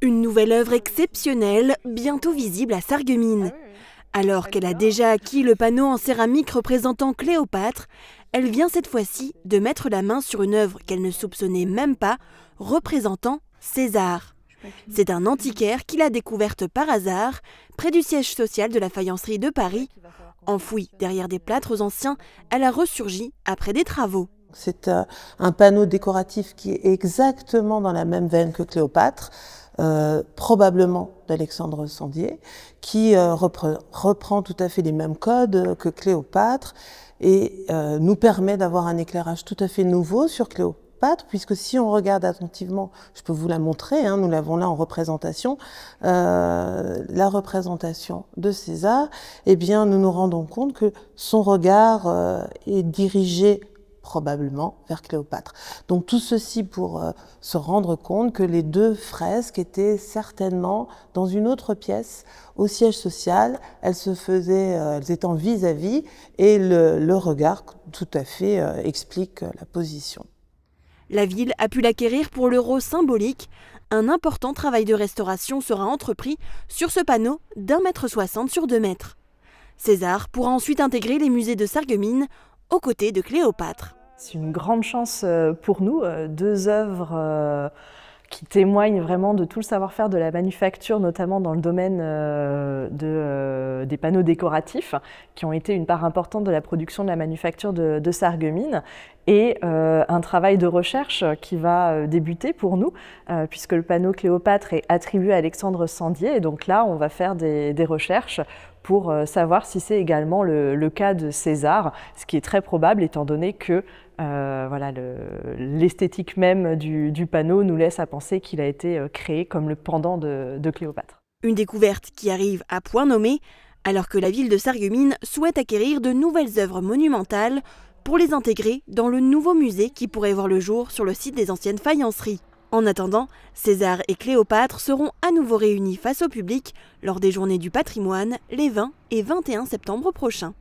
Une nouvelle œuvre exceptionnelle, bientôt visible à Sarreguemines. Alors qu'elle a déjà acquis le panneau en céramique représentant Cléopâtre, elle vient cette fois-ci de mettre la main sur une œuvre qu'elle ne soupçonnait même pas, représentant César. C'est un antiquaire qu'il a découverte par hasard, près du siège social de la faïencerie de Paris. Enfouie derrière des plâtres anciens, elle a ressurgi après des travaux. C'est un panneau décoratif qui est exactement dans la même veine que Cléopâtre, probablement d'Alexandre Sandier, qui reprend tout à fait les mêmes codes que Cléopâtre et nous permet d'avoir un éclairage tout à fait nouveau sur Cléopâtre, puisque si on regarde attentivement, je peux vous la montrer, nous l'avons là en représentation, la représentation de César, eh bien nous nous rendons compte que son regard est dirigé probablement vers Cléopâtre. Donc tout ceci pour se rendre compte que les deux fresques étaient certainement dans une autre pièce au siège social. Elles étaient en vis-à-vis et le regard tout à fait explique la position. La ville a pu l'acquérir pour l'euro symbolique. Un important travail de restauration sera entrepris sur ce panneau d'1,60 m sur 2 mètres. César pourra ensuite intégrer les musées de Sarreguemines aux côtés de Cléopâtre. C'est une grande chance pour nous, deux œuvres qui témoignent vraiment de tout le savoir-faire de la manufacture, notamment dans le domaine des panneaux décoratifs, qui ont été une part importante de la production de la manufacture de Sarreguemines, et un travail de recherche qui va débuter pour nous, puisque le panneau Cléopâtre est attribué à Alexandre Sandier, et donc là on va faire des recherches pour savoir si c'est également le cas de César, ce qui est très probable étant donné que l'esthétique même du panneau nous laisse à penser qu'il a été créé comme le pendant de Cléopâtre. Une découverte qui arrive à point nommé, alors que la ville de Sarreguemines souhaite acquérir de nouvelles œuvres monumentales pour les intégrer dans le nouveau musée qui pourrait voir le jour sur le site des anciennes faïenceries. En attendant, César et Cléopâtre seront à nouveau réunis face au public lors des Journées du patrimoine les 20 et 21 septembre prochains.